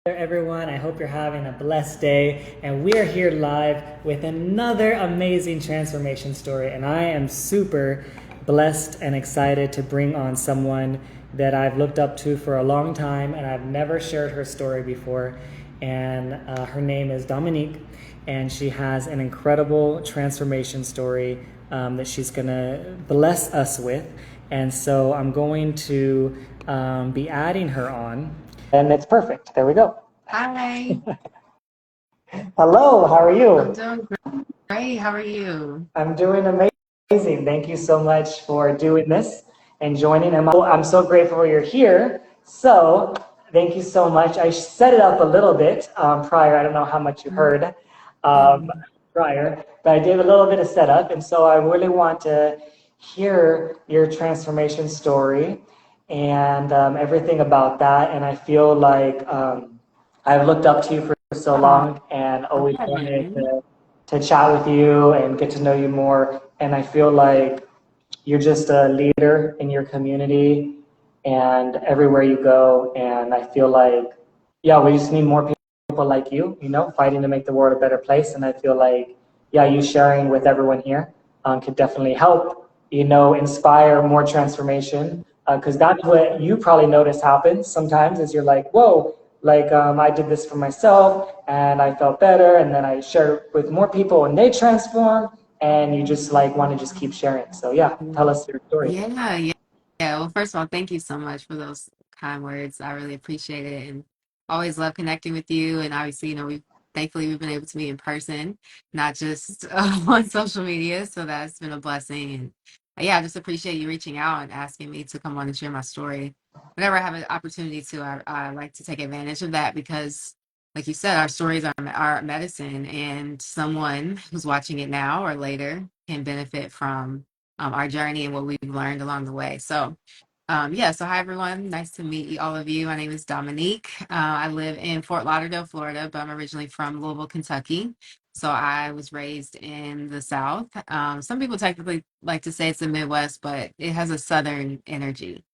there, everyone. I hope you're having a blessed day. And we are here live with another amazing transformation story. And I am super blessed and excited to bring on someone that I've looked up to for a long time, and I've never shared her story before. And her name is Dominique, and she has an incredible transformation story that she's going to bless us with. And so I'm going to be adding her on. And it's perfect. There we go. Hi, Hello, how are I'm you? doing great. How are you? I'm doing amazing. Thank you so much for doing this and joining. I'm so grateful you're here. So, thank you so much. I set it up a little bit prior. I don't know how much you heard um, Mhm. prior, but I did a little bit of setup. And so, I really want to hear your transformation story and everything about that. And I feel like I've looked up to you for so Oh, long and always wanted heaven. to chat with you and get to know you more. And I feel like you're just a leader in your community and everywhere you go. And I feel like, yeah, we just need more people like you know, fighting to make the world a better place. And I feel like, yeah, you sharing with everyone here could definitely help, you know, inspire more transformation. Because that's what you probably notice happens sometimes is you're like, whoa, like I did this for myself and I felt better. And then I share it with more people and they transform and you just like want to just keep sharing. So yeah, tell us your story. Yeah, yeah, yeah. Well, first of all, thank you so much for those kind words. I really appreciate it, and always love connecting with you. And obviously, we thankfully we've been able to meet in person, not just on social media. So that's been a blessing. And yeah, I just appreciate you reaching out and asking me to come on and share my story. Whenever I have an opportunity to, I like to take advantage of that because, like you said, our stories are medicine, and someone who's watching it now or later can benefit from our journey and what we've learned along the way. So, yeah, so hi everyone. Nice to meet all of you. My name is Dominique. I live in Fort Lauderdale, Florida, but I'm originally from Louisville, Kentucky. So I was raised in the South. Some people technically like to say it's the Midwest, but it has a Southern energy,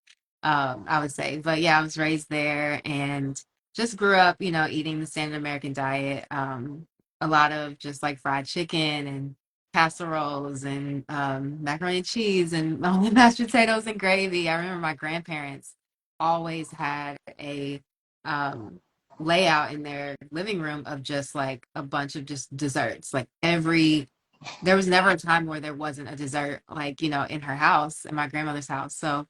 I would say. But yeah, I was raised there and just grew up, eating the standard American diet. A lot of just like fried chicken and casseroles and macaroni and cheese and mashed potatoes and gravy. I remember my grandparents always had a um, layout in their living room of just like a bunch of just desserts. There was never a time where there wasn't a dessert, like, in her house, in my grandmother's house. So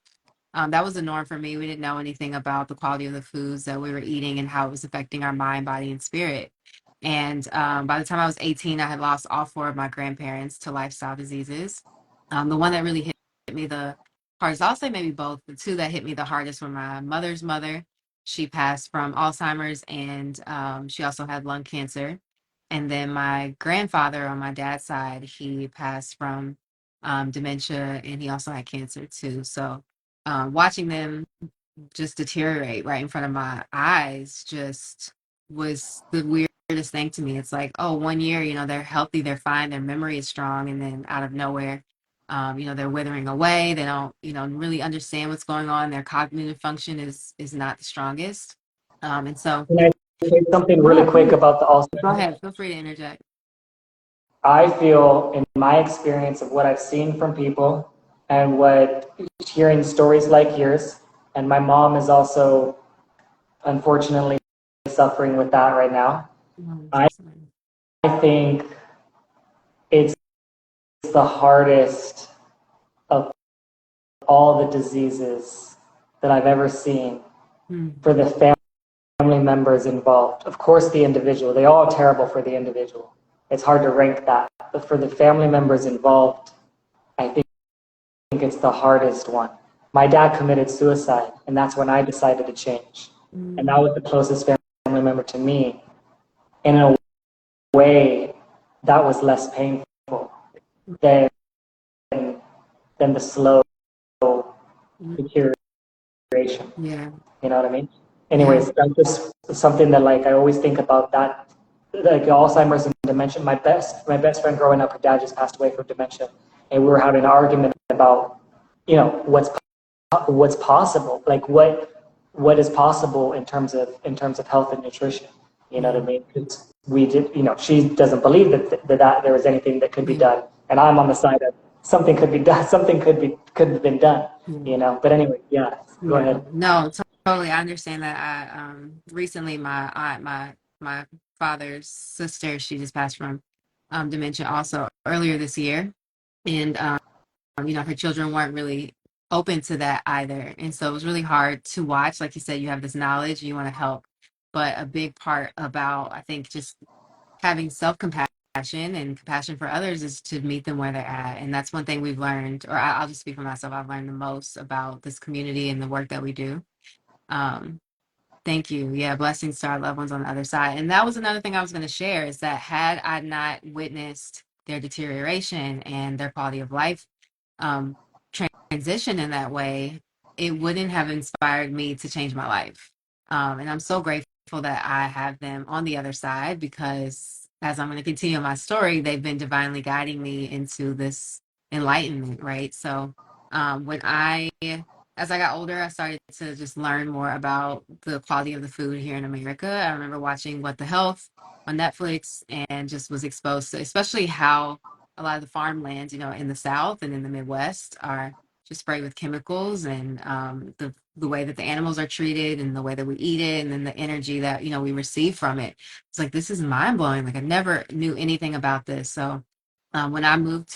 that was the norm for me. We didn't know anything about the quality of the foods that we were eating and how it was affecting our mind, body, and spirit. And by the time I was 18, I had lost all four of my grandparents to lifestyle diseases. The one that really hit me the hardest, I'll say maybe both. The two that hit me the hardest were my mother's mother. She passed from Alzheimer's and she also had lung cancer. And then my grandfather on my dad's side, he passed from dementia and he also had cancer too. So watching them just deteriorate right in front of my eyes just was the weirdest thing to me. It's like, oh, 1 year, they're healthy, they're fine, their memory is strong, and then out of nowhere, they're withering away. They don't, really understand what's going on. Their cognitive function is not the strongest. And so, Can I say something really yeah, quick please about the go Alzheimer's? ahead. Feel free to interject. I feel in my experience of what I've seen from people and what hearing stories like yours, and my mom is also unfortunately suffering with that right now. I'm so I sorry. think it's the hardest of all the diseases that I've ever seen Mm, for the family members involved. Of course, the individual, they all are terrible for the individual. It's hard to rank that. But for the family members involved, I think it's the hardest one. My dad committed suicide, and that's when I decided to change. And that mm, was the closest family member to me. And in a way, that was less painful than, than the slow mm, deterioration. yeah, You know what I mean? yeah. Anyways, that's just something that like I always think about that, like Alzheimer's and dementia. My best friend growing up, her dad just passed away from dementia, and we were having an argument about, you know, what's possible, like what is possible in terms of health and nutrition. You know what I Mm, mean? 'Cause we did, she doesn't believe that there was anything that could be mm, done, and I'm on the side of something could be done, something could have been done. mm. But anyway, yeah, go Yeah, ahead. no, totally. I understand that. I recently my aunt, my father's sister, she just passed from dementia also earlier this year, and her children weren't really open to that either, and so it was really hard to watch. Like you said, you have this knowledge, you want to help, but a big part about I think just having self compassion and compassion for others is to meet them where they're at. And that's one thing we've learned, or I'll just speak for myself, I've learned the most about this community and the work that we do. Um, Thank you. Yeah, blessings to our loved ones on the other side. And that was another thing I was going to share is that had I not witnessed their deterioration and their quality of life um, transition in that way, it wouldn't have inspired me to change my life. And I'm so grateful that I have them on the other side because as I'm going to continue my story, they've been divinely guiding me into this enlightenment, right? So when as I got older, I started to just learn more about the quality of the food here in America. I remember watching What the Health on Netflix and just was exposed to, especially how a lot of the farmlands, in the South and in the Midwest are just sprayed with chemicals and the way that the animals are treated and the way that we eat it and then the energy that, we receive from it. It's like, this is mind blowing. Like I never knew anything about this. So when I moved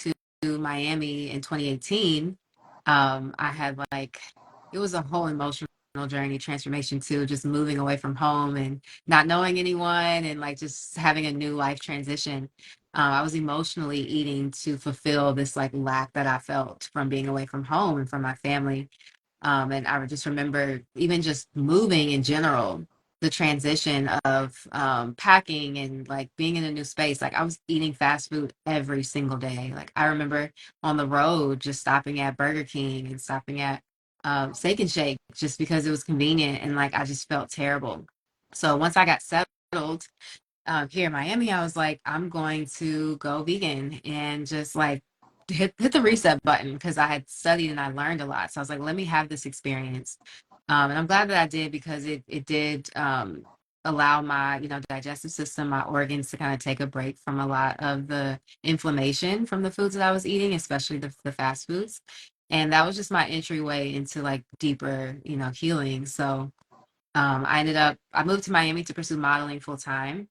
to Miami in 2018, I had like it was a whole emotional journey transformation too, just moving away from home and not knowing anyone and like just having a new life transition. I was emotionally eating to fulfill this like lack that I felt from being away from home and from my family. And I just remember even just moving in general, the transition of packing and like being in a new space. Like I was eating fast food every single day. Like I remember on the road just stopping at Burger King and stopping at Steak and Shake just because it was convenient and like I just felt terrible. So once I got settled here in Miami, I was like, I'm going to go vegan and just like hit the reset button because I had studied and I learned a lot. So I was like, let me have this experience. And I'm glad that I did because it did allow my, digestive system, my organs to kind of take a break from a lot of the inflammation from the foods that I was eating, especially the fast foods. And that was just my entryway into like deeper, healing. So I moved to Miami to pursue modeling full time.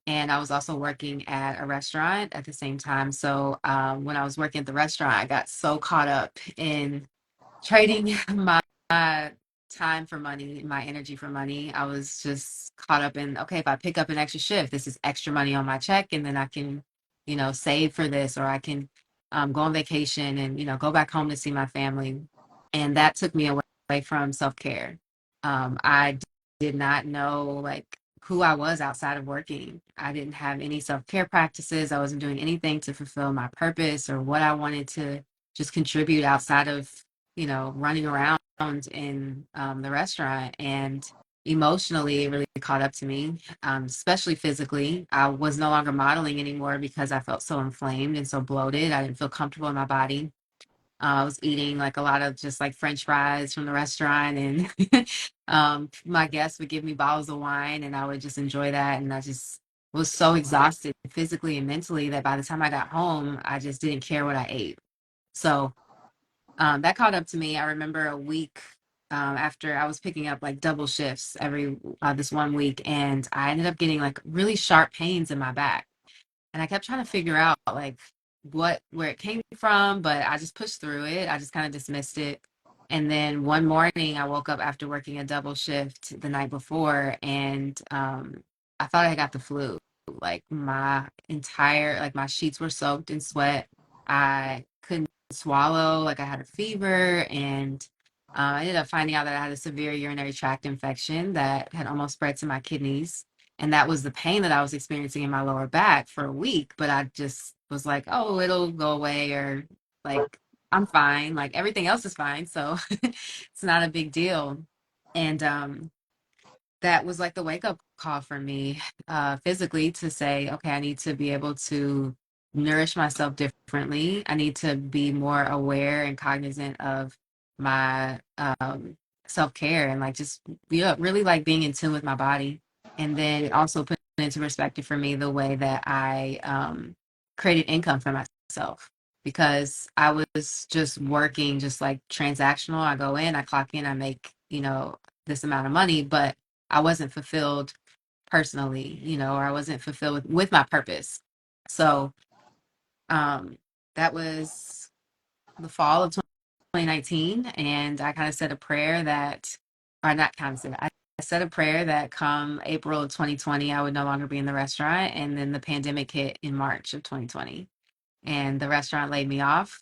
And I was also working at a restaurant at the same time. So when I was working at the restaurant, I got so caught up in trading my time for money, my energy for money. I was just caught up in, okay, if I pick up an extra shift, this is extra money on my check. And then I can, save for this, or I can go on vacation and, go back home to see my family. And that took me away from self care. I did not know like who I was outside of working. I didn't have any self care practices. I wasn't doing anything to fulfill my purpose or what I wanted to just contribute outside of, running around in the restaurant. And emotionally, it really caught up to me, especially physically. I was no longer modeling anymore because I felt so inflamed and so bloated. I didn't feel comfortable in my body. I was eating like a lot of just like French fries from the restaurant, and my guests would give me bottles of wine, and I would just enjoy that. And I just was so exhausted physically and mentally that by the time I got home, I just didn't care what I ate. So that caught up to me. I remember a week after I was picking up like double shifts every this one week, and I ended up getting like really sharp pains in my back. And I kept trying to figure out like where it came from, but I just pushed through it. I just kind of dismissed it. And then one morning I woke up after working a double shift the night before, and I thought I got the flu. Like my sheets were soaked in sweat. I couldn't swallow, like I had a fever, and I ended up finding out that I had a severe urinary tract infection that had almost spread to my kidneys, and that was the pain that I was experiencing in my lower back for a week. But I just was like, oh, it'll go away, or like, I'm fine. Like, everything else is fine. So it's not a big deal. And that was like the wake up call for me physically to say, okay, I need to be able to nourish myself differently. I need to be more aware and cognizant of my self-care and like just yeah, really like being in tune with my body. And then it also put into perspective for me the way that I created income for myself, because I was just working just like transactional. I go in, I clock in, I make, this amount of money, but I wasn't fulfilled personally, or I wasn't fulfilled with my purpose. So um that was the fall of 2019, and I kind of said a prayer that, or not kind of said, I said a prayer that come April of 2020, I would no longer be in the restaurant. And then the pandemic hit in March of 2020 and the restaurant laid me off.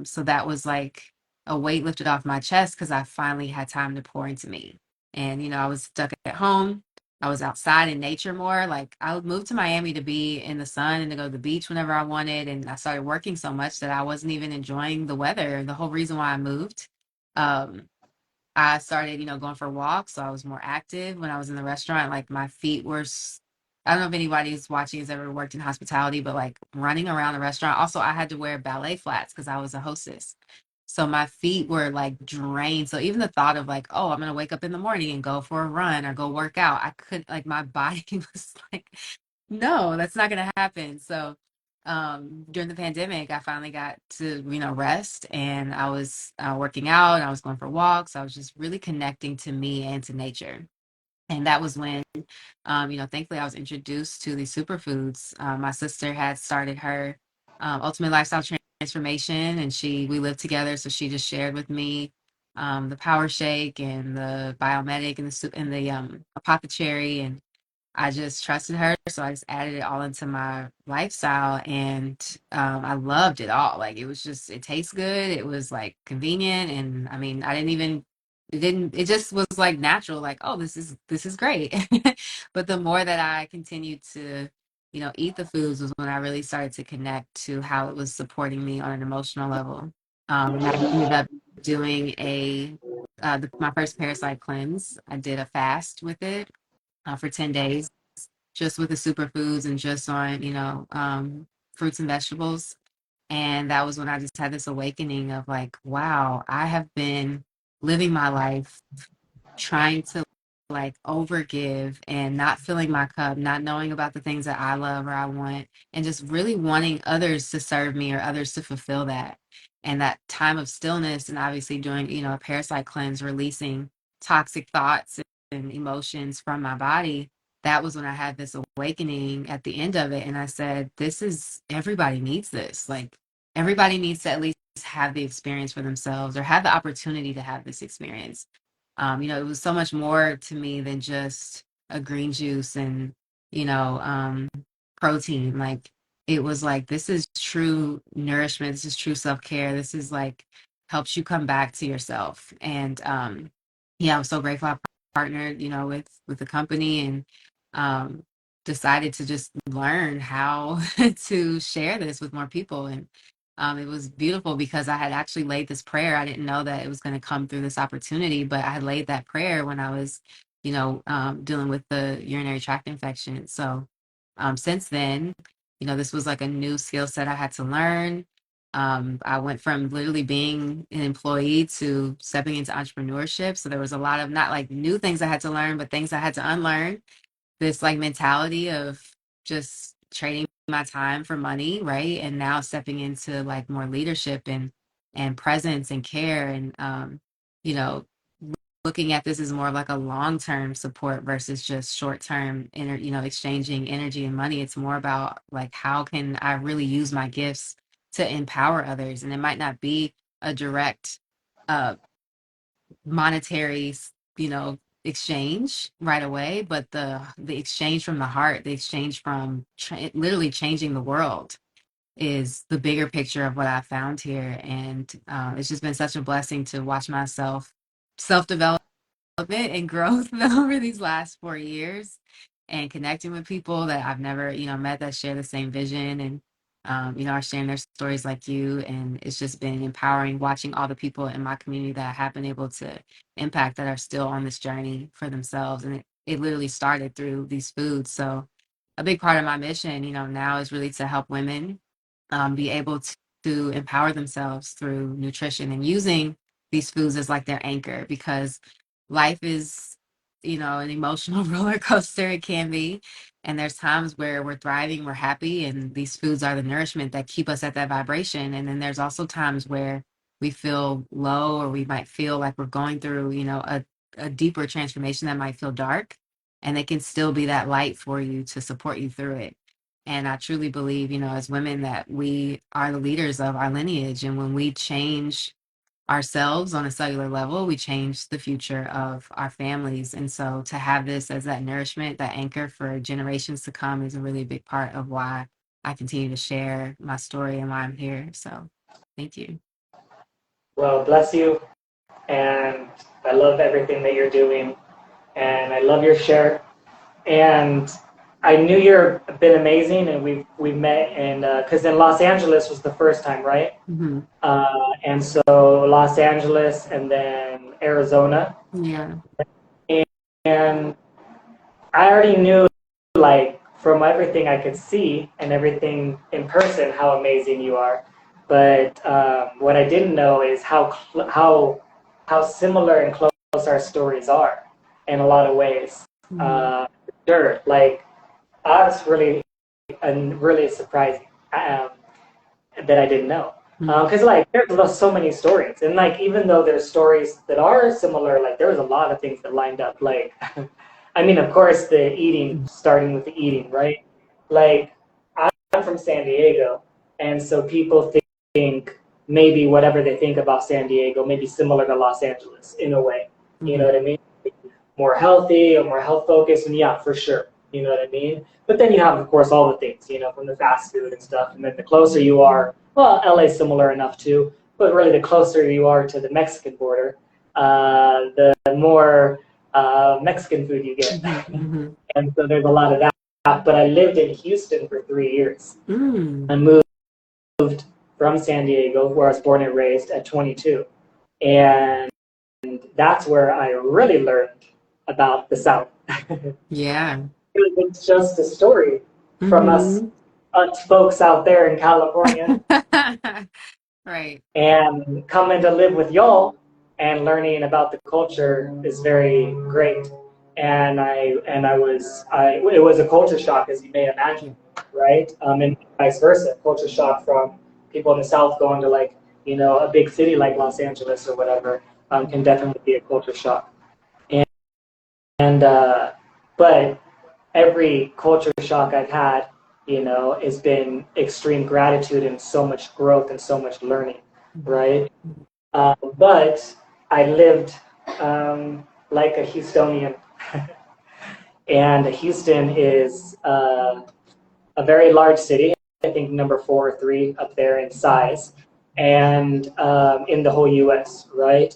So that was like a weight lifted off my chest because I finally had time to pour into me. And, I was stuck at home. I was outside in nature more. Like I would move to Miami to be in the sun and to go to the beach whenever I wanted. And I started working so much that I wasn't even enjoying the weather. The whole reason why I moved. Um, I started, going for walks. So I was more active when I was in the restaurant. Like my feet were, I don't know if anybody who's watching has ever worked in hospitality, but like running around the restaurant. Also, I had to wear ballet flats because I was a hostess. So my feet were like drained. So even the thought of like, oh, I'm going to wake up in the morning and go for a run or go work out, I couldn't, like my body was like, no, that's not going to happen. So during the pandemic, I finally got to, rest, and I was working out and I was going for walks. I was just really connecting to me and to nature. And that was when, thankfully I was introduced to these superfoods. My sister had started her ultimate lifestyle transformation, and we lived together. So she just shared with me the power shake and the biomedic and the and the apothecary, and I just trusted her, so I just added it all into my lifestyle, and I loved it all. Like it was just, it tastes good. It was like convenient, and I mean, I didn't even, it didn't, it just was like natural. Like, oh, this is great. But the more that I continued to, eat the foods was when I really started to connect to how it was supporting me on an emotional level. And I ended up doing my first parasite cleanse. I did a fast with it for 10 days, just with the superfoods and just on, fruits and vegetables. And that was when I just had this awakening of like, wow, I have been living my life trying to like overgive and not filling my cup, not knowing about the things that I love or I want, and just really wanting others to serve me or others to fulfill that. And that time of stillness, and obviously doing, a parasite cleanse, releasing toxic thoughts and emotions from my body. That was when I had this awakening at the end of it. And I said, everybody needs this. Like, everybody needs to at least have the experience for themselves or have the opportunity to have this experience. It was so much more to me than just a green juice and, you know, um, protein. Like it was like, this is true nourishment. This is true self-care. This is like helps you come back to yourself. And yeah, I'm so grateful I partnered, with the company, and um decided to just learn how to share this with more people. And it was beautiful because I had actually laid this prayer. I didn't know that it was going to come through this opportunity, but I had laid that prayer when I was, dealing with the urinary tract infection. So since then, this was like a new skill set I had to learn. I went from literally being an employee to stepping into entrepreneurship. So there was a lot of not like new things I had to learn, but things I had to unlearn. This like mentality of just trading my time for money, right? And now stepping into like more leadership and presence and care, and you know looking at this as more of like a long-term support versus just short-term exchanging energy and money. It's more about like, how can I really use my gifts to empower others? And it might not be a direct uh monetary, exchange right away, but the exchange from the heart, the exchange from literally changing the world, is the bigger picture of what I found here. And it's just been such a blessing to watch myself self-develop and growth over these last 4 years, and connecting with people that I've never, met, that share the same vision, and are sharing their stories like you. And it's just been empowering watching all the people in my community that I have been able to impact, that are still on this journey for themselves. And it literally started through these foods. So a big part of my mission, now is really to help women be able to empower themselves through nutrition, and using these foods as like their anchor, because life is, an emotional roller coaster. It can be. And there's times where we're thriving, we're happy, and these foods are the nourishment that keep us at that vibration. And then there's also times where we feel low, or we might feel like we're going through, a deeper transformation that might feel dark. And they can still be that light for you to support you through it. And I truly believe, as women, that we are the leaders of our lineage. And when we change ourselves on a cellular level, we change the future of our families. And so to have this as that nourishment, that anchor for generations to come, is a really big part of why I continue to share my story and why I'm here. So thank you. Well, bless you. And I love everything that you're doing. And I love your share. And I knew you've been amazing, and we've met, and because in Los Angeles was the first time, right? Mm-hmm. And so Los Angeles, and then Arizona. Yeah. And I already knew, like, from everything I could see and everything in person, how amazing you are. But what I didn't know is how similar and close our stories are in a lot of ways. Mm-hmm. Sure, like, I was really surprising that I didn't know. Because like there's so many stories, and like even though there's stories that are similar, like there was a lot of things that lined up. Like, I mean, of course, the eating, starting with the eating, right? Like, I'm from San Diego, and so people think maybe whatever they think about San Diego may be similar to Los Angeles in a way. You know what I mean? More healthy or more health focused, and yeah, for sure. You know what I mean? But then you have, of course, all the things, from the fast food and stuff. And then the closer you are, well, LA's similar enough too, but really the closer you are to the Mexican border, the more Mexican food you get. Mm-hmm. And so there's a lot of that. But I lived in Houston for 3 years. I moved from San Diego, where I was born and raised, at 22. And that's where I really learned about the South. Yeah. It's just a story from us folks out there in California. Right. And coming to live with y'all and learning about the culture is very great. And it was a culture shock, as you may imagine, right? And vice versa, culture shock from people in the South going to, like, a big city like Los Angeles or whatever, can definitely be a culture shock. And but every culture shock I've had, has been extreme gratitude and so much growth and so much learning, right? But I lived like a Houstonian, and Houston is a very large city. I think number 4 or 3 up there in size, and in the whole U.S., right?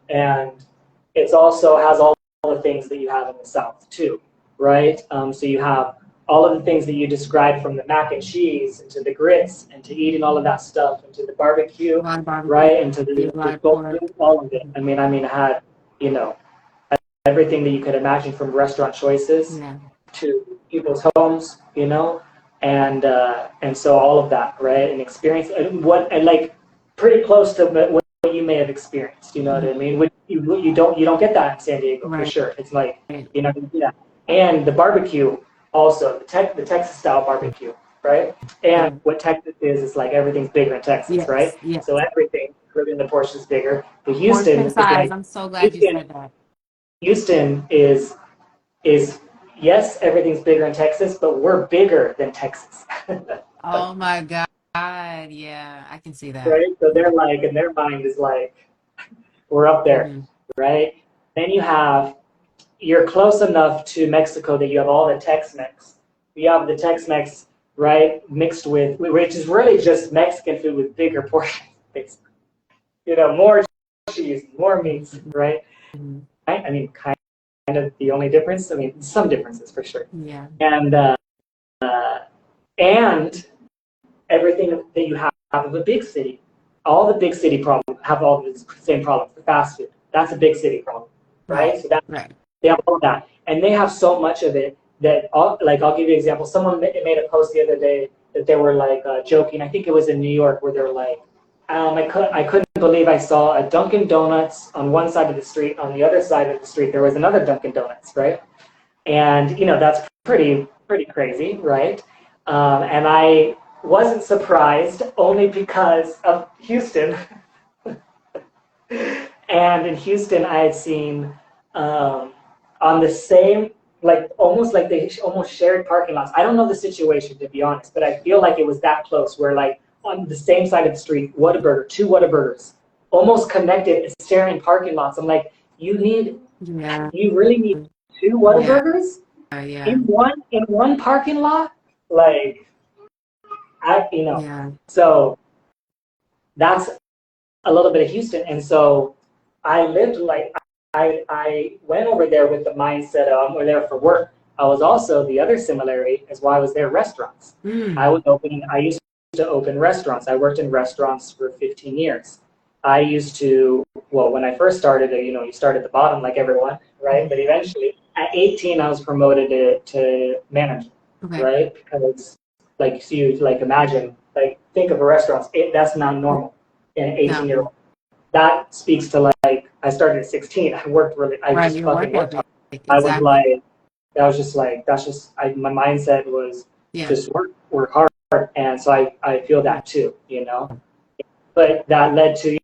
And it's also has all the things that you have in the South too, right? So you have all of the things that you described, from the mac and cheese and to the grits and to eating all of that stuff and to the barbecue, right? And to the soul food, all of it. I mean, I had, everything that you could imagine, from restaurant choices to people's homes, and so all of that, right? And experience and like pretty close to what you may have experienced. You know what I mean? You don't get that in San Diego, for sure. It's like you're not gonna do that. And the barbecue also, the Texas style barbecue, right? And what Texas is like everything's bigger in Texas, right? Yes. So everything, including the portions, bigger. But Houston is like, I'm so glad you said that. Houston is yes, everything's bigger in Texas, but we're bigger than Texas. Oh my God. Yeah, I can see that. Right? So they're like, in their mind is like, we're up there, right? Then you're close enough to Mexico that you have all the Tex-Mex. You have the Tex-Mex, right, mixed with, which is really just Mexican food with bigger portions. More cheese, more meats, right? I mean, kind of the only difference. I mean, some differences for sure. Yeah. And everything that you have of a big city. All the big city problems have all the same problems. The fast food, that's a big city problem, right? So they have all of that, and they have so much of it that, like, I'll give you an example. Someone made a post the other day that they were like joking. I think it was in New York, where they're like, I couldn't believe I saw a Dunkin' Donuts on one side of the street. On the other side of the street, there was another Dunkin' Donuts, right? And that's pretty crazy, right? And I wasn't surprised only because of Houston. And in Houston, I had seen on the same, like almost like they almost shared parking lots. I don't know the situation, to be honest, but I feel like it was that close where like on the same side of the street, Whataburger, two Whataburgers, almost connected and sharing parking lots. I'm like, Yeah. you really need two Yeah. Whataburgers Yeah. in one parking lot? Like, Yeah. so that's a little bit of Houston. And so I lived like I went over there with the mindset of I'm there for work. I was also the other similarity is why I was there restaurants. Mm. I used to open restaurants. I worked in restaurants for 15 years. I used to, well, when I first started, you start at the bottom like everyone, right? But eventually at 18, I was promoted to manager, Okay. right? Because like, so you like imagine, like think of a restaurant, that's not normal in an No. 18-year-old. That speaks to like I started at 16. I Right. just Your fucking work worked hard. ethic. I was Exactly. like, that was just like that's just my mindset was Yeah. just work hard, and so I feel Yeah. that too. But that led to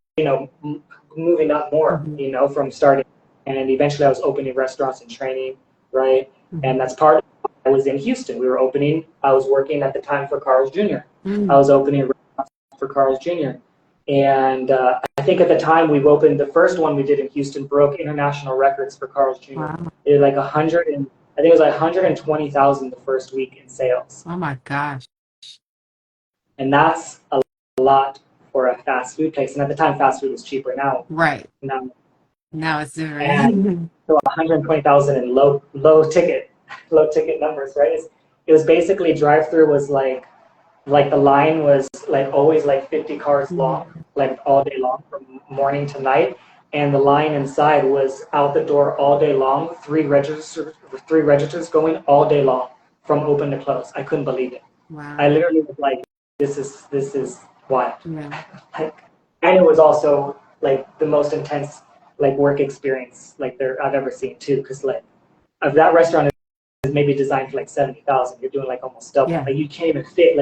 moving up more, Mm-hmm. from starting, and eventually I was opening restaurants and training, right? Mm-hmm. And that's part of I was in Houston. I was working at the time for Carl's Jr. I Mm. was opening restaurants for Carl's Jr. And I think at the time we've opened the first one we did in Houston broke international records for Carl's Jr. Wow. It was like 100 and I think it was like 120,000 the first week in sales, Oh my gosh. and that's a lot for a fast food place. And at the time, fast food was cheaper. Right. Now, Now it's and different. so 120,000 in low ticket, low ticket numbers, right? It was basically drive through was like the line was like always like 50 cars long, Mhm. like all day long from morning to night. And the line inside was out the door all day long, three registers going all day long from open to close. I couldn't believe it. I Wow. literally was like, this is wild. Yeah. Like, and it was also like the most intense like work experience like there I've ever seen too. Because like if that restaurant is maybe designed for like 70,000, you're doing like almost double. Yeah. Like you can't even fit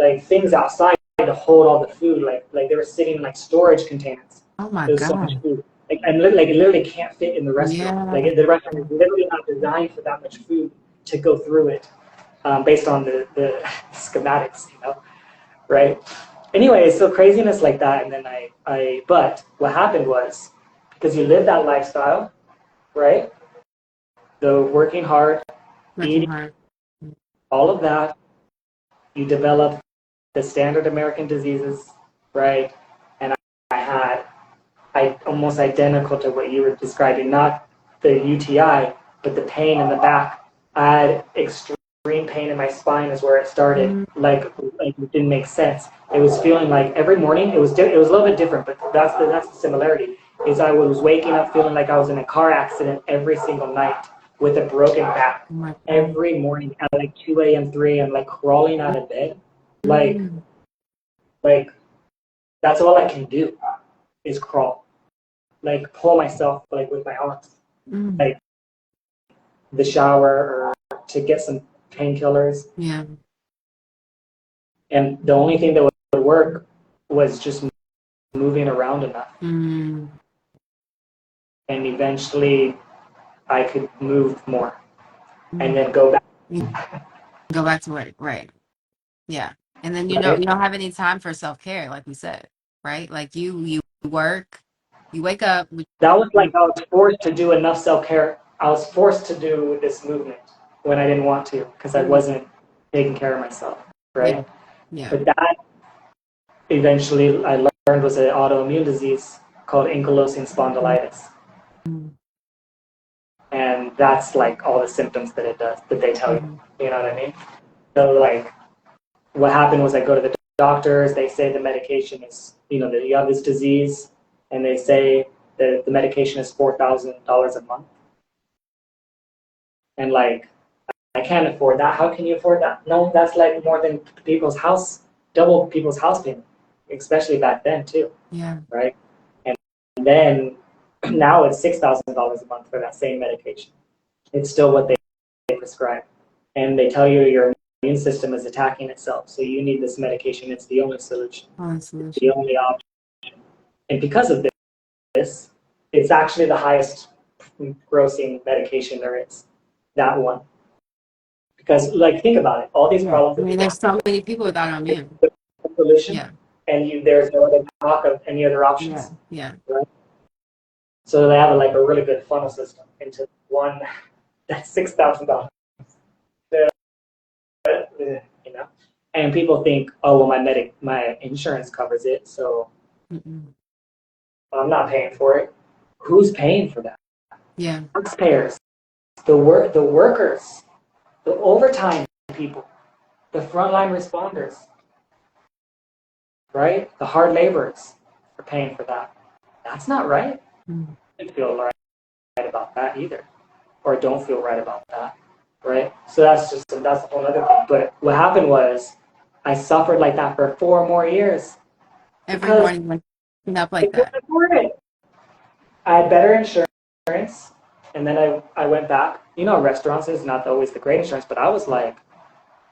like things outside to hold all the food. Like they were sitting in like storage containers. Oh my There was so much God. food. Like it literally can't fit in the restaurant. Like Yeah. the restaurant is literally not designed for that much food to go through it, based on the schematics, right? Anyway, so craziness like that, and then but what happened was because you live that lifestyle, right? The working hard, Working eating, hard. all of that, you develop the standard American diseases, right? And I almost identical to what you were describing, not the UTI, but the pain in the back. I had extreme pain in my spine is where it started. Mm. Like it didn't make sense. It was feeling like every morning it was a little bit different, but that's the similarity. Is I was waking up feeling like I was in a car accident every single night with a broken back. Oh my God. Every morning at like 2 a.m., 3 a.m., like crawling out of bed, like Mm. like that's all I can do is crawl, like pull myself like with my arms, Mm. like the shower or to get some painkillers. Yeah. And the only thing that would work was just moving around enough. Mm. And eventually I could move more and Mm. then go back, You go back to work. Right. Yeah. And then you right? don't have any time for self-care, like we said, right? Like you work, you wake up. That was like I was forced to do enough self-care. I was forced to do this movement when I didn't want to because I Mm. wasn't taking care of myself, Yeah. right? Yeah. But that eventually I learned was an autoimmune disease called ankylosing spondylitis. Mm. And that's like all the symptoms that it does that they tell you. Mm. You know what I mean? So like what happened was I go to the doctors, they say the medication is, that you have this disease, and they say that the medication is $4,000 a month. And like I can't afford that. How can you afford that? No, that's like more than double people's house payment. especially back then too, Yeah. right? And then now it's $6,000 a month for that same medication. It's still what they prescribe. And they tell you your immune system is attacking itself. So you need this medication. It's the only solution. It's the only option. And because of this, it's actually the highest grossing medication there is. That one. Because like think about it. All these problems I that mean, people there's so many people with autoimmune. have the solution Yeah. and there's no other talk of any other options. Yeah. Right? So they have like a really good funnel system into one that's $6,000. You know, and people think, oh well, my insurance covers it, so I'm not paying for it. Who's paying for that? Yeah. Taxpayers, the workers, the overtime people, the frontline responders, right? The hard laborers are paying for that. That's not right. I don't feel right about that either, or don't feel right about that, right? So that's a whole other thing. But what happened was, I suffered like that for 4 more years. Every morning waking up like that. I had better insurance, and then I went back. You know, restaurants is not always the great insurance, but I was like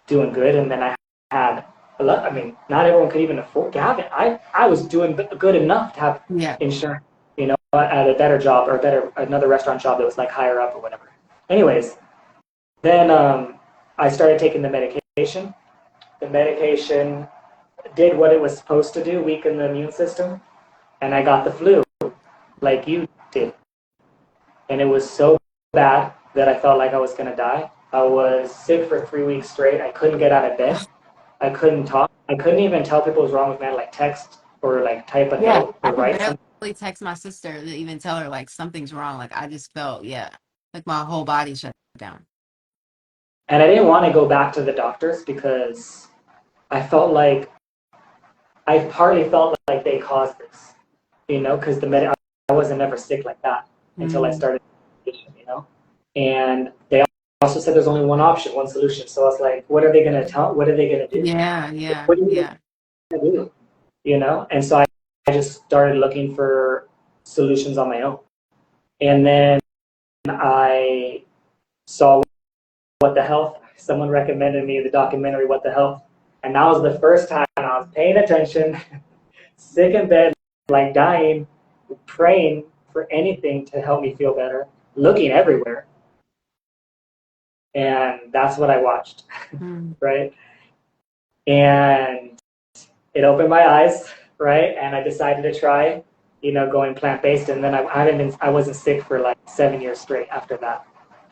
doing good, and then I had a lot. I mean, not everyone could even afford to have it. I was doing good enough to have insurance. You know, at a better job or another restaurant job that was like higher up or whatever. Anyways, then I started taking the medication. The medication did what it was supposed to do, weaken the immune system, and I got the flu, like you did. And it was so bad that I felt like I was going to die. I was sick for 3 weeks straight. I couldn't get out of bed. I couldn't talk. I couldn't even tell people what was wrong with me. I like text or like type a note or write something. I could text my sister to even tell her like something's wrong. Like I just felt, like my whole body shut down. And I didn't want to go back to the doctors because I partly felt like they caused this, you know, because I wasn't ever sick like that until I started, you know, and they also said there's only one option, one solution. So I was like, what are they going to tell? What are they going to do? What are you going to do? You know, and so I just started looking for solutions on my own, and then I saw What the Health. Someone recommended me the documentary What the Health, and that was the first time I was paying attention, sick in bed, like dying, praying for anything to help me feel better, looking everywhere. And that's what I watched, right? And it opened my eyes, right? And I decided to try, you know, going plant-based. And then I wasn't sick for like 7 years straight after that.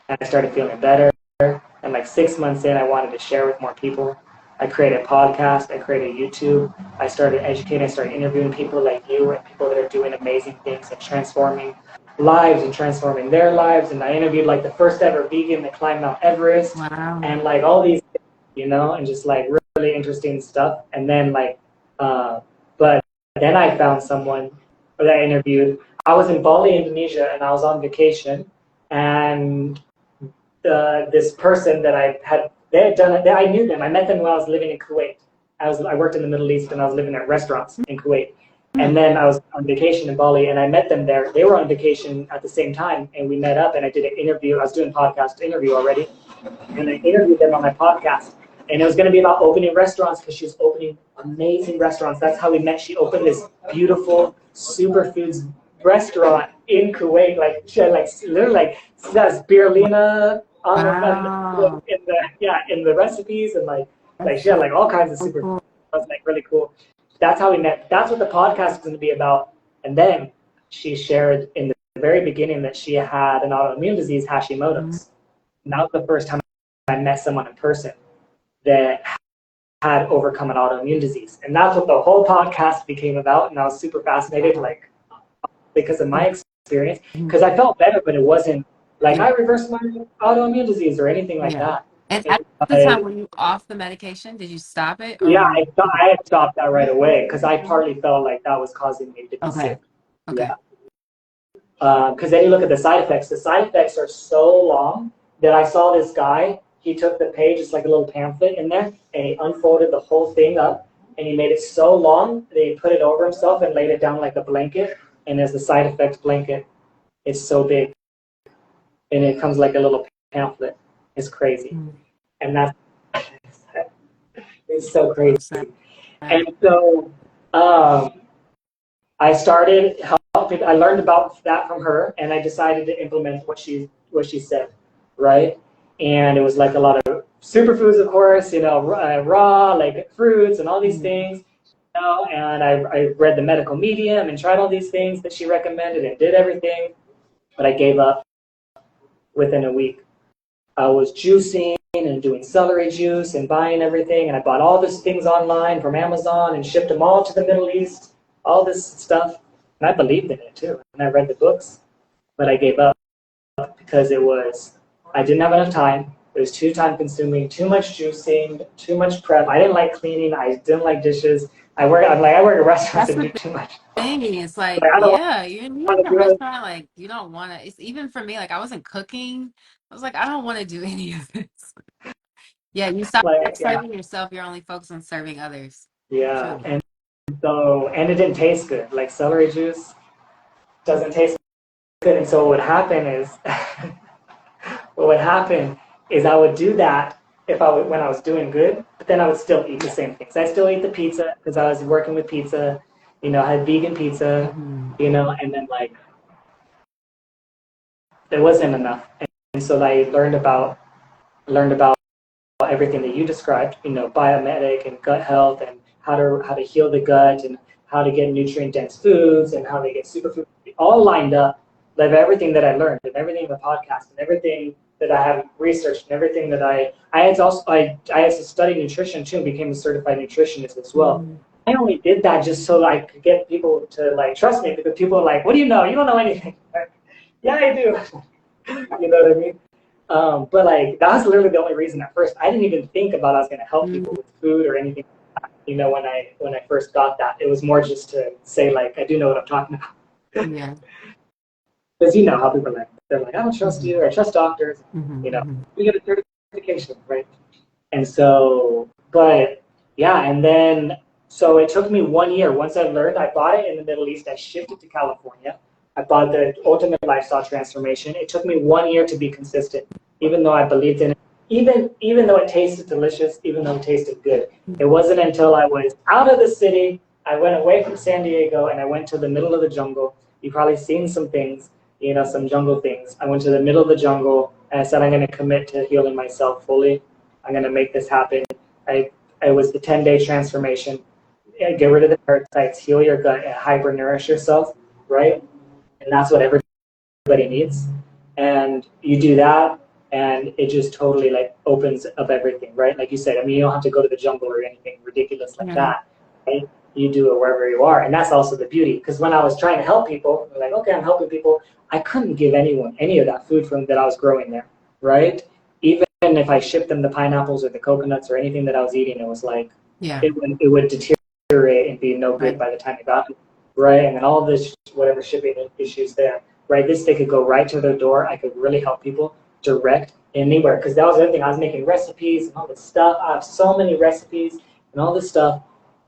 And I started feeling better. And like 6 months in, I wanted to share with more people. I created a podcast. I created YouTube. I started educating. I started interviewing people like you and people that are doing amazing things and transforming lives and transforming their lives. And I interviewed like the first ever vegan that climbed Mount Everest. Wow. And like all these, you know, and just like really interesting stuff. And then like, but then I found someone that I interviewed. I was in Bali, Indonesia, and I was on vacation. And this person that they had done it. I knew them. I met them while I was living in Kuwait. I worked in the Middle East and I was living at restaurants in Kuwait. And then I was on vacation in Bali and I met them there. They were on vacation at the same time and we met up and I did an interview. I was doing podcast interview already. And I interviewed them on my podcast. And it was going to be about opening restaurants because she was opening amazing restaurants. That's how we met. She opened this beautiful superfoods restaurant in Kuwait. Like she had like literally like spirulina in the recipes and like she had like all kinds of super. That was like really cool. That's how we met. That's what the podcast is going to be about. And then she shared in the very beginning that she had an autoimmune disease, Hashimoto's. And that was the first time I met someone in person that had overcome an autoimmune disease. And that's what the whole podcast became about. And I was super fascinated, like, because of my experience, because I felt better, but it wasn't like I reversed my autoimmune disease or anything like that. And at the time, when you off the medication, did you stop it? Or I had stopped that right away because I partly felt like that was causing me to be sick. Okay. Because then you look at the side effects. The side effects are so long that I saw this guy. He took the page, it's like a little pamphlet in there, and he unfolded the whole thing up, and he made it so long that he put it over himself and laid it down like a blanket. And as the side effects blanket, it's so big, and it comes like a little pamphlet. It's crazy, and that's it's so crazy. And so I started helping. I learned about that from her, and I decided to implement what she said, right? And it was like a lot of superfoods, of course, raw like fruits and all these things. And I read the medical medium and tried all these things that she recommended and did everything, but I gave up within a week. I was juicing and doing celery juice and buying everything, and I bought all these things online from Amazon and shipped them all to the Middle East, all this stuff, and I believed in it too. And I read the books, but I gave up because I didn't have enough time. It was too time consuming, too much juicing, too much prep. I didn't like cleaning. I didn't like dishes. I work at restaurants and do too much. Thing. It's like, I don't yeah, you're in want to a do it. restaurant, like you don't want to. It's even for me, like I wasn't cooking. I was like, I don't want to do any of this. Yeah, you stop Like, yeah, serving yourself. You're only focused on serving others. yeah. Truly. And it didn't taste good. Like celery juice doesn't taste good. And so what would happen is, I would do that when I was doing good, but then I would still eat the same things. I still eat the pizza because I was working with pizza. I had vegan pizza. And then like there wasn't enough. And so I learned about everything that you described, biomedic and gut health and how to heal the gut and how to get nutrient dense foods and how to get superfoods, all lined up. Like everything that I learned and everything in the podcast and everything that I have researched and everything that I had to study nutrition too and became a certified nutritionist as well. I only did that just so I could get people to like trust me, because people are like, what do you know? You don't know anything. Yeah, I do. You know what I mean? But like that was literally the only reason at first. I didn't even think about I was going to help people with food or anything. When I first got that, it was more just to say like I do know what I'm talking about. Yeah. Because how people are like, they're like, I don't trust you, or I trust doctors. We get a certification, right? And so, but yeah, and then so it took me 1 year. Once I learned, I bought it in the Middle East. I shipped it to California. I bought the Ultimate Lifestyle Transformation. It took me 1 year to be consistent, even though I believed in it. Even though it tasted delicious, even though it tasted good. It wasn't until I was out of the city, I went away from San Diego, and I went to the middle of the jungle. You've probably seen some things, some jungle things. I went to the middle of the jungle, and I said, I'm going to commit to healing myself fully. I'm going to make this happen. I was the 10-day transformation. Get rid of the parasites, heal your gut, and hyper-nourish yourself, right? And that's what everybody needs. And you do that, and it just totally like opens up everything, right? Like you said, I mean, you don't have to go to the jungle or anything ridiculous like that, right? You do it wherever you are. And that's also the beauty. Because when I was trying to help people, like, okay, I'm helping people, I couldn't give anyone any of that food from that I was growing there, right? Even if I shipped them the pineapples or the coconuts or anything that I was eating, it was like, it would deteriorate and be no good by the time it got, right? And then all this, whatever shipping issues there, right? They could go right to their door. I could really help people direct anywhere, because that was the other thing. I was making recipes and all this stuff. I have so many recipes and all this stuff.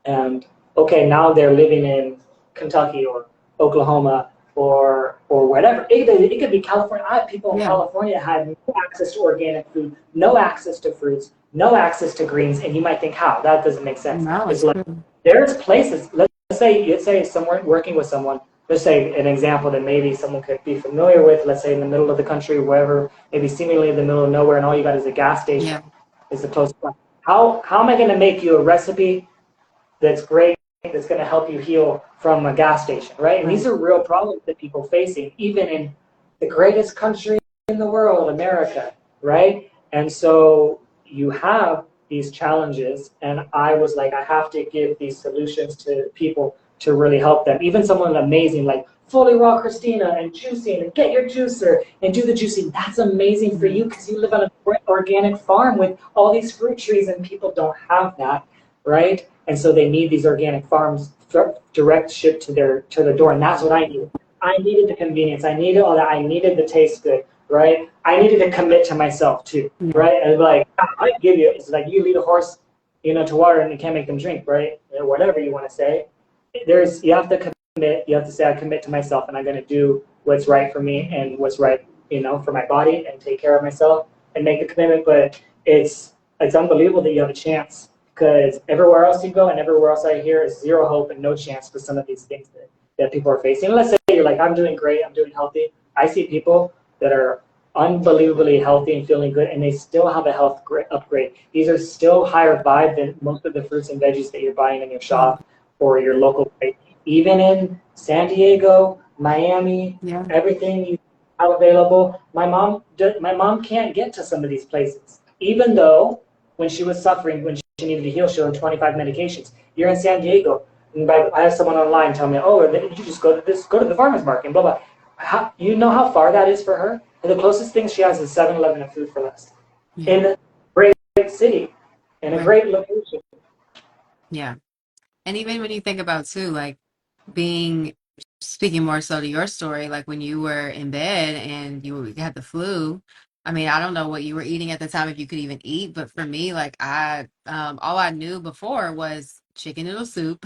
And okay, now they're living in Kentucky or Oklahoma or whatever. It could be California. I have people in California that have no access to organic food, no access to fruits, no access to greens. And you might think, how? That doesn't make sense. No, it's like there's places. Let's say someone working with someone. Let's say an example that maybe someone could be familiar with. Let's say in the middle of the country, wherever, maybe seemingly in the middle of nowhere, and all you got is a gas station. Is the closest one. How am I going to make you a recipe that's great, that's going to help you heal from a gas station, right? And these are real problems that people facing, even in the greatest country in the world, America, right? And so you have these challenges, and I was like, I have to give these solutions to people to really help them. Even someone amazing like Fully Raw Christina and juicing and get your juicer and do the juicing. That's amazing for you because you live on an organic farm with all these fruit trees, and people don't have that, right? And so they need these organic farms direct shipped to their door, and that's what I needed. I needed the convenience. I needed all that. I needed the taste good, right? I needed to commit to myself too, right? And like I give you, it's like you lead a horse to water and you can't make them drink, right? Or whatever you want to say. You have to commit. You have to say, I commit to myself, and I'm going to do what's right for me and what's right, for my body, and take care of myself and make the commitment. But it's unbelievable that you have a chance, because everywhere else you go and everywhere else I hear is zero hope and no chance for some of these things that people are facing. Let's say you're like, I'm doing great, I'm doing healthy. I see people that are unbelievably healthy and feeling good, and they still have a health upgrade. These are still higher vibe than most of the fruits and veggies that you're buying in your Mm. shop or your local place. Even in San Diego, Miami, Yeah. everything you have available. My mom can't get to some of these places, even though when she was suffering, when she needed to heal, she was on 25 medications. You're in San Diego, and I have someone online tell me, oh, you just go to the farmer's market, and blah blah. You know how far that is for her? And the closest thing she has is 7-Eleven and Food for Less Yeah. in a great city, in a Right. great location. Yeah. And even when you think about too, like being speaking more so to your story, like when you were in bed and you had the flu. I mean, I don't know what you were eating at the time, if you could even eat, but for me, like all I knew before was chicken noodle soup,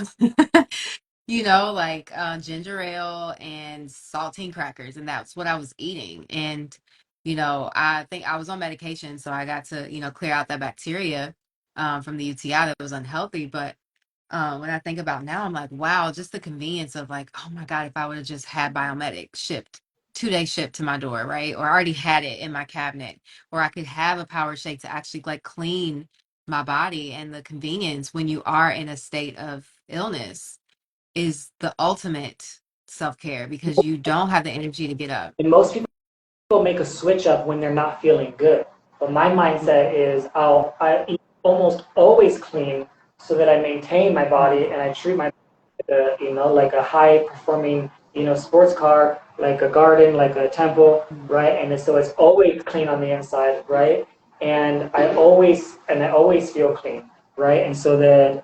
like ginger ale and saltine crackers, and that's what I was eating. And I think I was on medication, so I got to clear out that bacteria from the UTI that was unhealthy. But when I think about now, I'm like, wow, just the convenience of like, oh my God, if I would have just had Biometric shipped, 2 day shipped to my door, right? Or I already had it in my cabinet, or I could have a power shake to actually like clean my body. And the convenience when you are in a state of illness is the ultimate self-care, because you don't have the energy to get up. And most people make a switch up when they're not feeling good. But my mindset is I eat almost always clean so that I maintain my body and I treat my like a high performing, sports car, like a garden, like a temple, right? And so it's always clean on the inside, right? And I always feel clean, right? And so that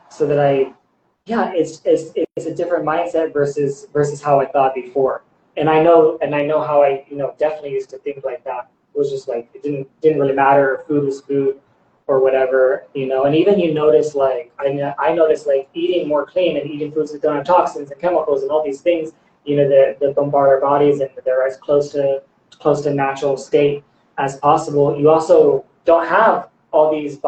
yeah, it's a different mindset versus how I thought before. And I know how I definitely used to think like that. It was just like it didn't really matter. Food was food, or whatever. And even you notice like I noticed like eating more clean and eating foods that don't have toxins and chemicals and all these things. That bombard our bodies and they're as close to natural state as possible. You also don't have all these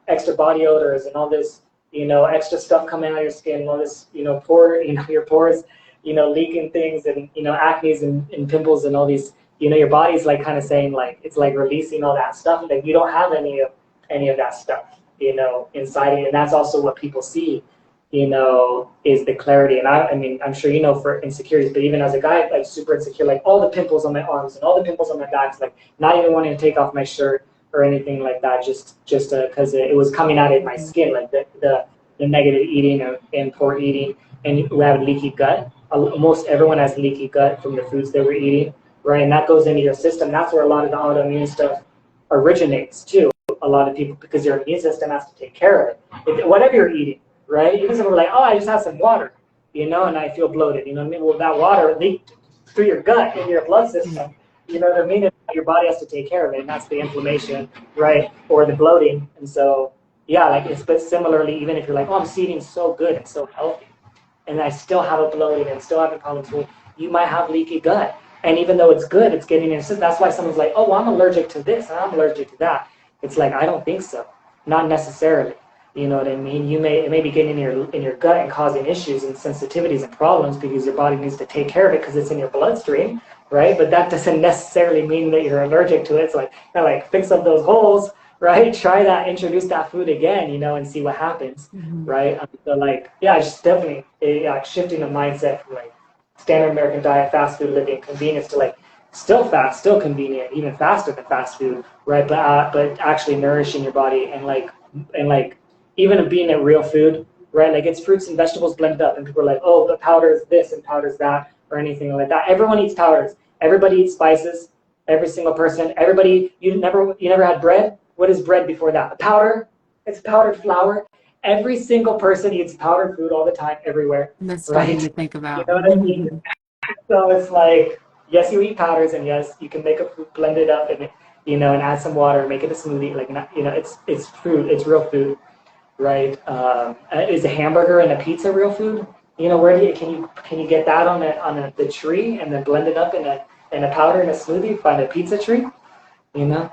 extra body odors and all this extra stuff coming out of your skin, all this, your pores, leaking things and, acne and pimples and all these, your body's like kind of saying like, it's like releasing all that stuff. Like you don't have any of that stuff, inside of you. And that's also what people see, is the clarity. And I mean, I'm sure, for insecurities, but even as a guy, like super insecure, like all the pimples on my arms and all the pimples on my back, like not even wanting to take off my shirt or anything like that, just because it was coming out of my skin, like the negative eating and poor eating, and we have leaky gut. Almost everyone has leaky gut from the foods they were eating, right? And that goes into your system. That's where a lot of the autoimmune stuff originates too. A lot of people, because your immune system has to take care of it. Whatever you're eating, right? Even some are like, oh, I just had some water, and I feel bloated. You know what I mean? Well, that water leaked through your gut into your blood system. You know what I mean? And your body has to take care of it, and that's the inflammation, right? Or the bloating. And so, yeah, like but similarly, even if you're like, oh, I'm eating so good and so healthy, and I still have a bloating and still having problems, well, you might have leaky gut. And even though it's good, it's getting in your system. That's why someone's like, oh, well, I'm allergic to this and I'm allergic to that. It's like, I don't think so. Not necessarily. You know what I mean? It may be getting in your gut and causing issues and sensitivities and problems because your body needs to take care of it because it's in your bloodstream, right? But that doesn't necessarily mean that you're allergic to it. It's like fix up those holes, right? Try that, introduce that food again, and see what happens, Mhm. right? So yeah, just definitely shifting the mindset from like standard American diet, fast food living, convenience to like still fast, still convenient, even faster than fast food, right? But actually nourishing your body and even being a real food, right? Like it's fruits and vegetables blended up, and people are like, oh, the powder's this and powder's that, or anything like that. Everyone eats powders. Everybody eats spices. Every single person. Everybody. You never had bread. What is bread before that? A powder. It's powdered flour. Every single person eats powdered food all the time, everywhere, That's funny right? to think You about. know what I mean? So it's like, yes, you eat powders, and yes, you can make a food, blend it up, and add some water, make it a smoothie. Like, it's food. It's real food, right? Is a hamburger and a pizza real food? You know, where do you can you get that on the tree and then blend it up in a powder in a smoothie? Find a pizza tree, you know?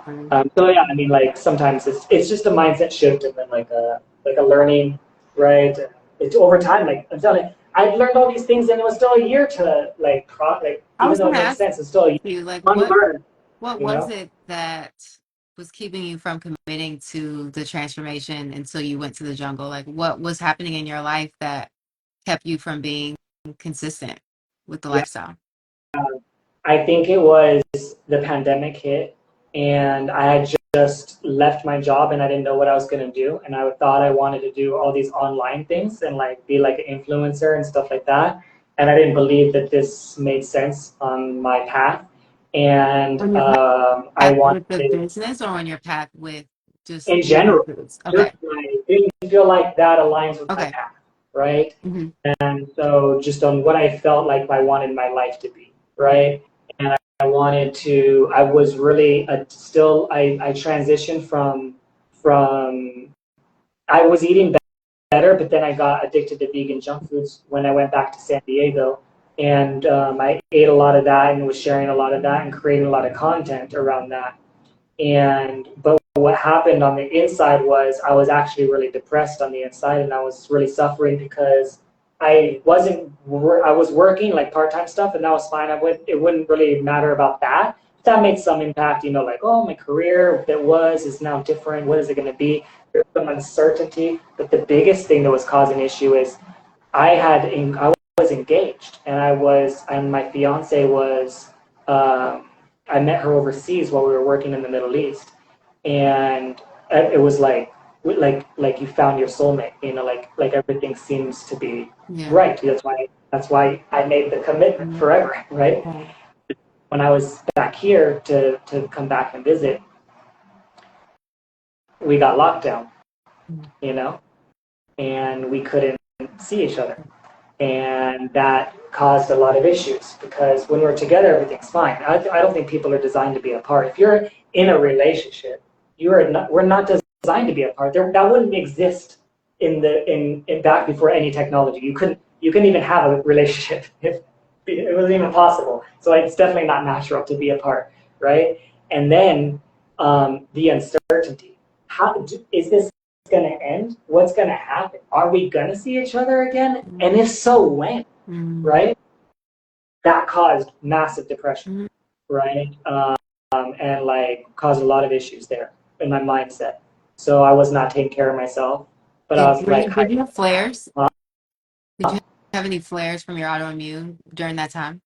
So yeah, I mean, like sometimes it's just a mindset shift and then like a learning, right? It's over time. Like I'm telling you, I've learned all these things and it was still a year to like I even was though going it to makes ask sense, it's still a year you, like, to unlearn, what you was know? it that was keeping you from committing to the transformation until you went to the jungle? Like, what was happening in your life that kept you from being consistent with the Yeah. lifestyle? I think it was the pandemic hit, and I had just left my job, and I didn't know what I was going to do, and I thought I wanted to do all these online things and like be like an influencer and stuff like that, and I didn't believe that this made sense on my path, and On your I path with the wanted business, or on your path with just in eating general, foods? just Okay. I didn't feel like that aligns with my Okay. path, right? Hmm. And so just on what I felt like I wanted my life to be, Hmm. right? And I wanted to, I was really I transitioned from, I was eating better, but then I got addicted to vegan junk foods when I went back to San Diego. And I ate a lot of that and was sharing a lot of that and creating a lot of content around that. But what happened on the inside was I was actually really depressed on the inside, and I was really suffering because I was working like part-time stuff, and that was fine. It wouldn't really matter about that. That made some impact, you know, like, oh, my career that is now different. What is it going to be? There's some uncertainty. But the biggest thing that was causing issue is I was engaged, and my fiance was I met her overseas while we were working in the Middle East, and it was like you found your soulmate, you know, like everything seems to be Yeah. right. That's why I made the commitment Mhm. forever, right? Okay. When I was back here to come back and visit, we got locked down, Mhm. you know, and we couldn't see each other. And that caused a lot of issues because when we're together, everything's fine. I don't think people are designed to be apart. If you're in a relationship, we're not designed to be apart. That wouldn't exist in back before any technology. You couldn't even have a relationship if it wasn't even possible. So it's definitely not natural to be apart, right? And then the uncertainty. Is this going to end? What's going to happen? Are we going to see each other again? And if so, when? Mhm. Right? That caused massive depression, Mhm. right? And like caused a lot of issues there in my mindset. So I was not taking care of myself, but I was like, Did you have flares? uh, Did you have any flares from your autoimmune during that time?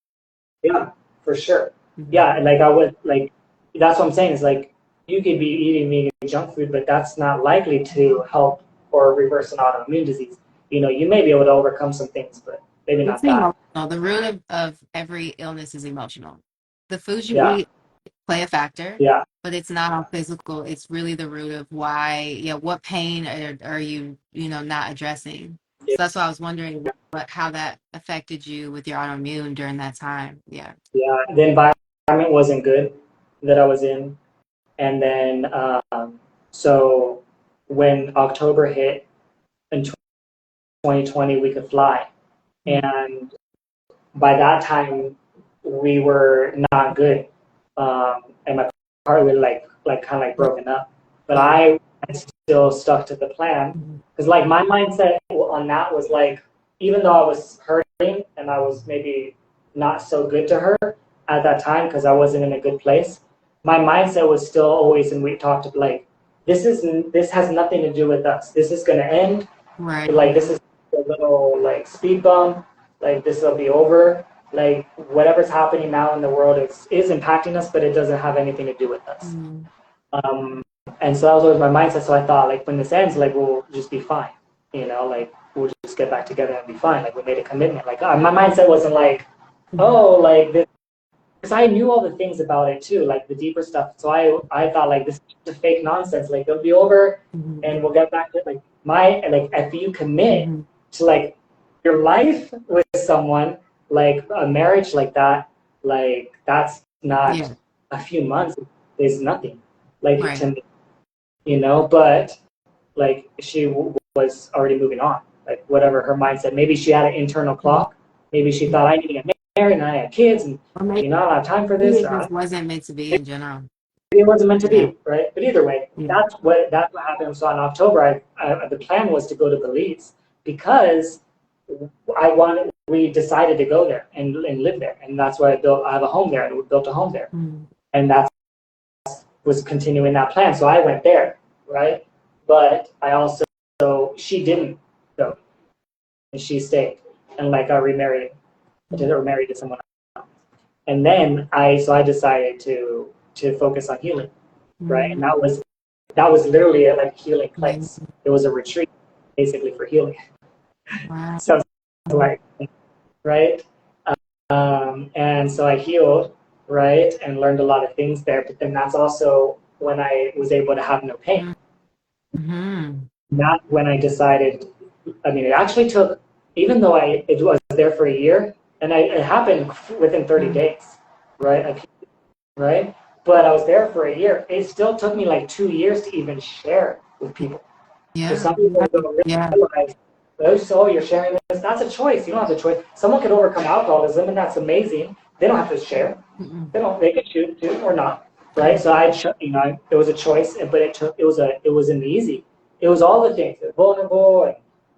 yeah, for sure. Hmm. Yeah, and like I would like that's what I'm saying is like you could be eating vegan junk food, but that's not likely to help or reverse an autoimmune disease. You know, you may be able to overcome some things, but maybe It's not that. emotional. The root of every illness is emotional. The foods you Yeah, eat play a factor, yeah, but it's not all physical. It's really the root of why, yeah, what pain are you, not addressing? yeah, So that's why I was wondering how that affected you with your autoimmune during that time. Yeah. yeah. The environment wasn't good that I was in, and then so when October hit in 2020, we could fly, Mm. and by that time we were not good, and my partner like kind of like broken up. But Yeah. I still stuck to the plan Mhm. because like my mindset on that was like even though I was hurting and I was maybe not so good to her at that time because I wasn't in a good place, my mindset was still always, and we talked like this has nothing to do with us. This is gonna end. Right. Like this is a little like speed bump. Like this will be over. Like whatever's happening now in the world is impacting us, but it doesn't have anything to do with us. Mhm. Um, and so that was always my mindset. So I thought, like, when this ends, like, we'll just be fine. You know, like, we'll just get back together and be fine. Like, we made a commitment. Like, my mindset wasn't like, Mhm. oh, like, this. Because I knew all the things about it too, like the deeper stuff. So I thought, like, this is just fake nonsense. Like, it'll be over Mhm. and we'll get back to it. Like, if you commit Mhm. to, like, your life with someone, like, a marriage like that, like, that's not Yeah. a few months, is nothing. Like, Right. to me, you know, but like she was already moving on. Like whatever her mindset. Maybe she had an internal clock. Maybe she thought I need to get married and I have kids and Or maybe I don't have time for this. it Or just wasn't meant to be in general. it wasn't meant to Yeah. be, right? But either way, Yeah. that's what happened. So in October, the plan was to go to Belize because we decided to go there and live there, and that's why I have a home there, and we built a home there, Mm. and that was continuing that plan. So I went there, right? But I also she didn't go, and she stayed, and like I remarried, or married to someone else, and then I decided to focus on healing, right? And Mm. that was literally a like healing place. Amazing. It was a retreat basically for healing. Wow. Sounds like, right? And so I healed, right, and learned a lot of things there. But then that's also when I was able to have no pain. Mm-hmm. Not when I decided. I mean, it actually took, even though it was there for a year, and it happened within 30 Mm. days, right? Right? But I was there for a year. It still took me like 2 years to even share with people. So Yeah. some people don't Yeah. realize, oh, you're sharing this. That's a choice. You don't have a choice. Someone could overcome alcoholism, and that's amazing. They don't have to share. Mm-mm. They don't. They could choose to or not, right? Yeah. So it was a choice, but it wasn't easy. It was all the things, vulnerable,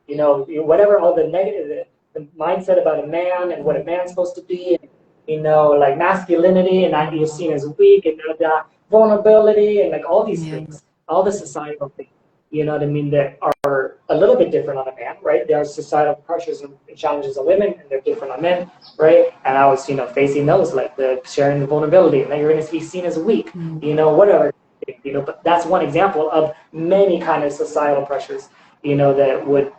and whatever, all the negative, the mindset about a man and what a man's supposed to be, and like masculinity, and that you're seen as weak, and vulnerability, and like all these Yeah. things, all the societal things. You know what I mean? That are a little bit different on a man, right? There are societal pressures and challenges on women, and they're different on men, right? And I was, facing those, like the sharing the vulnerability, and that you're going to be seen as weak, Mm. whatever, But that's one example of many kind of societal pressures, that would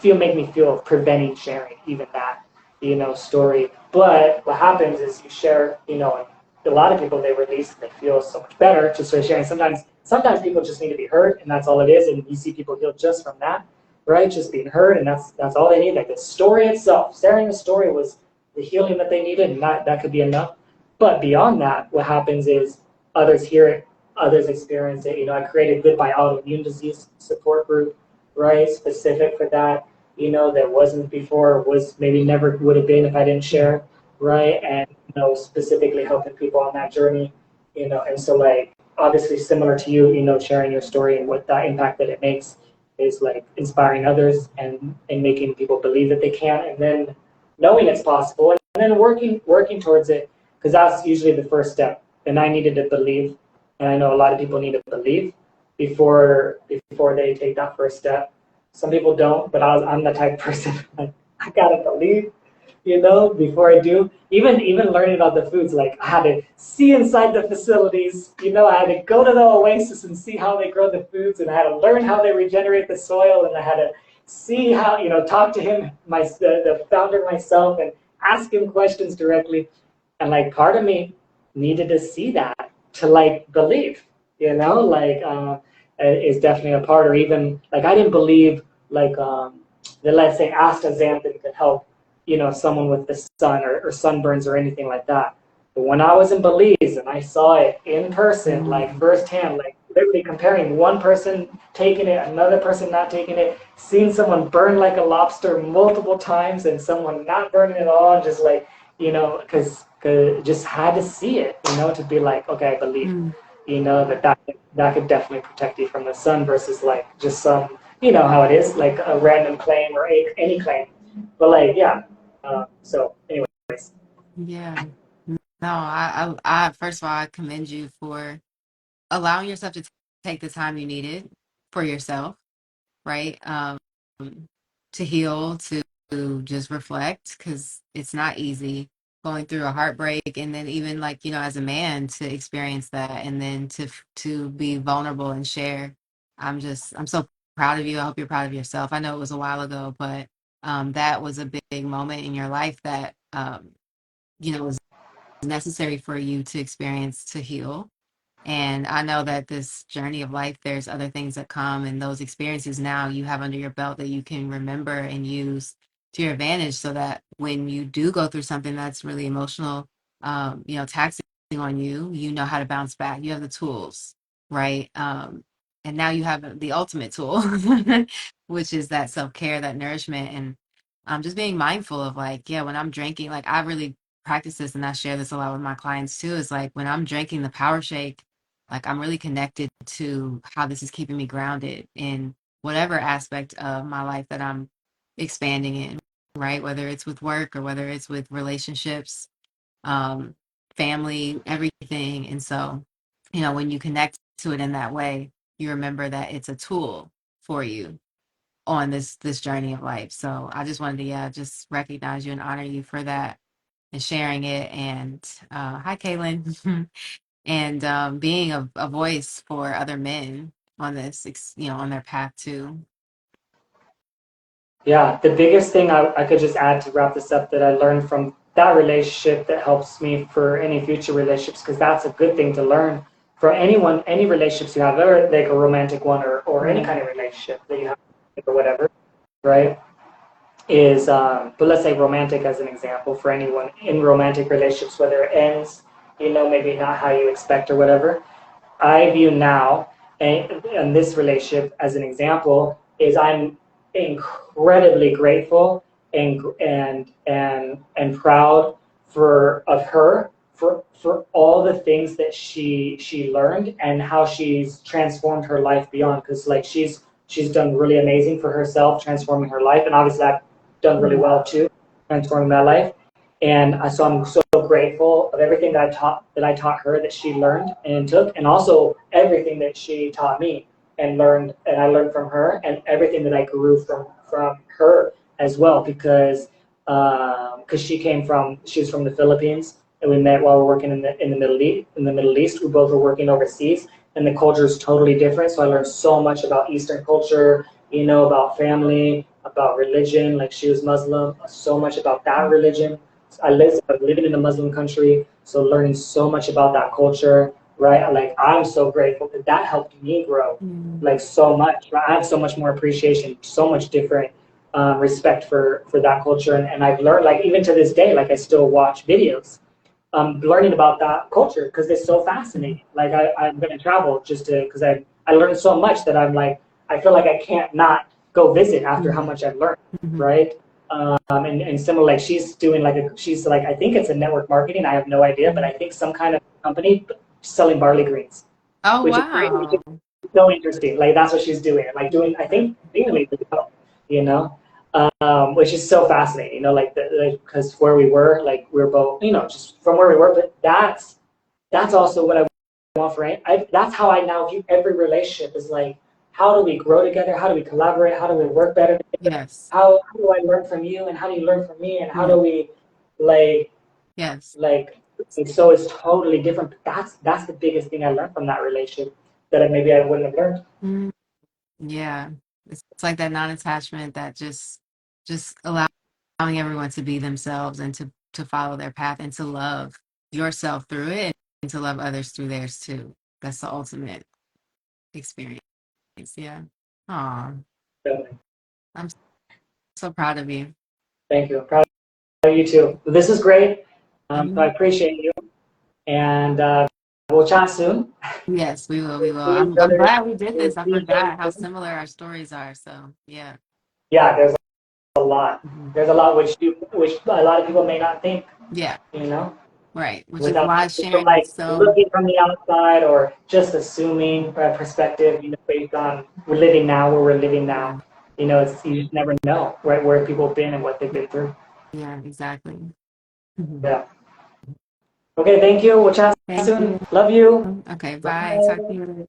make me feel preventing sharing even that, story. But what happens is you share, a lot of people, they release, they feel so much better just by sharing. Sometimes people just need to be heard, and that's all it is. And you see people heal just from that, right? Just being heard, and that's all they need. Like the story itself, sharing the story was the healing that they needed, and that could be enough. But beyond that, what happens is others hear it, others experience it. I created Goodbye Autoimmune Disease support group, right? Specific for that. That wasn't before, was maybe never would have been if I didn't share, right? And specifically helping people on that journey, and so like obviously similar to you, sharing your story and what that impact that it makes is like inspiring others and making people believe that they can, and then knowing it's possible, and then working towards it, because that's usually the first step. And I needed to believe, and I know a lot of people need to believe before they take that first step. Some people don't, but I'm the type of person like I gotta believe, before I do. Even learning about the foods, like I had to see inside the facilities. I had to go to the oasis and see how they grow the foods, and I had to learn how they regenerate the soil, and I had to see how, talk to him, the founder myself, and ask him questions directly. And like part of me needed to see that to like believe, like is definitely a part. Or even like I didn't believe like that, let's say astaxanthin could help, someone with the sun or sunburns or anything like that. But when I was in Belize and I saw it in person, like Mm. firsthand, like literally comparing one person taking it, another person not taking it, seeing someone burn like a lobster multiple times and someone not burning at all, and just like, because just had to see it, to be like, okay, I believe, Mm. that could definitely protect you from the sun versus like just some, how it is, like a random claim or any claim. But like, yeah. So, anyways. Yeah. No, I first of all, I commend you for allowing yourself to take the time you needed for yourself, right? To heal, to just reflect, because it's not easy going through a heartbreak, and then even like, as a man to experience that, and then to be vulnerable and share. I'm so proud of you. I hope you're proud of yourself. I know it was a while ago, but that was a big moment in your life that was necessary for you to experience to heal. And I know that this journey of life, there's other things that come, and those experiences now you have under your belt that you can remember and use to your advantage, so that when you do go through something that's really emotional, taxing on you, you know how to bounce back. You have the tools, right? now you have the ultimate tool, which is that self-care, that nourishment, and just being mindful of like, yeah, when I'm drinking, like I really practice this and I share this a lot with my clients too, is like when I'm drinking the power shake, like I'm really connected to how this is keeping me grounded in whatever aspect of my life that I'm expanding in, right? Whether it's with work or whether it's with relationships, um, family, everything. And so, when you connect to it in that way, you remember that it's a tool for you on this journey of life. So I just wanted to, yeah, just recognize you and honor you for that and sharing it. And hi, Kaylin. And being a voice for other men on this, on their path too. Yeah, the biggest thing I could just add to wrap this up that I learned from that relationship that helps me for any future relationships, because that's a good thing to learn for anyone, any relationships you have, or like a romantic one or any Yeah. kind of relationship that you have or whatever, right? Is, but let's say romantic as an example for anyone in romantic relationships, whether it ends, maybe not how you expect or whatever. I view now in this relationship as an example is I'm incredibly grateful and proud of her for all the things that she learned and how she's transformed her life beyond, because like she's done really amazing for herself transforming her life, and obviously I've done really well too transforming my life. And so I'm so grateful of everything that I taught her, that she learned and took, and also everything that she taught me and learned, and I learned from her, and everything that I grew from her as well, because she's from the Philippines, and we met while we we're working in the Middle East. In the Middle East, we both were working overseas, and the culture is totally different. So I learned so much about Eastern culture, about family, about religion. Like she was Muslim, so much about that religion. I'm living in a Muslim country, so learning so much about that culture, right? Like I'm so grateful that that helped me grow, Mm. like so much. I have so much more appreciation, so much different respect for that culture, and I've learned, like even to this day, like I still watch videos, learning about that culture because it's so fascinating. Like I'm going to travel just to because I learned so much that I'm like I feel like I can't not go visit after how much I've learned, Mhm. right? And similar, like she's like I think it's a network marketing. I have no idea, but I think some kind of company selling barley greens, Oh, which is great, which is wow. so interesting. Like that's what she's doing, like doing I think legally as well, you know, which is so fascinating. Like because where we were, like we were both, just from where we were, but that's also what I want for it. That's how I now view every relationship is like, how do we grow together? How do we collaborate? How do we work better together? Yes. How do I learn from you? And how do you learn from me? And how Yeah. do we like, Yes. like, so it's totally different. That's the biggest thing I learned from that relationship that maybe I wouldn't have learned. Mm. Yeah. It's like that non-attachment, that just allowing everyone to be themselves and to follow their path and to love yourself through it and to love others through theirs too. That's the ultimate experience. Yeah. Aw, So, I'm so proud of you. thank you. I'm proud of you too. This is great. So I Mhm. appreciate you. And we'll chat soon. Yes, we will. We will. See each I'm other. glad we did We'll this. I see each other forgot how soon. similar our stories are. So yeah. Yeah, there's a lot. Mhm. There's a lot which a lot of people may not think, Yeah. you know, Right. Which is without why from sharing like is so. looking from the outside or just assuming a perspective, based on we're living now where we're living now. Yeah. It's you just never know, right, where people have been and what they've been through. Yeah. Exactly. Mhm. Yeah. Okay, thank you. We'll chat Thank soon. you. Love you. Okay. Bye. Talk to Bye. you later.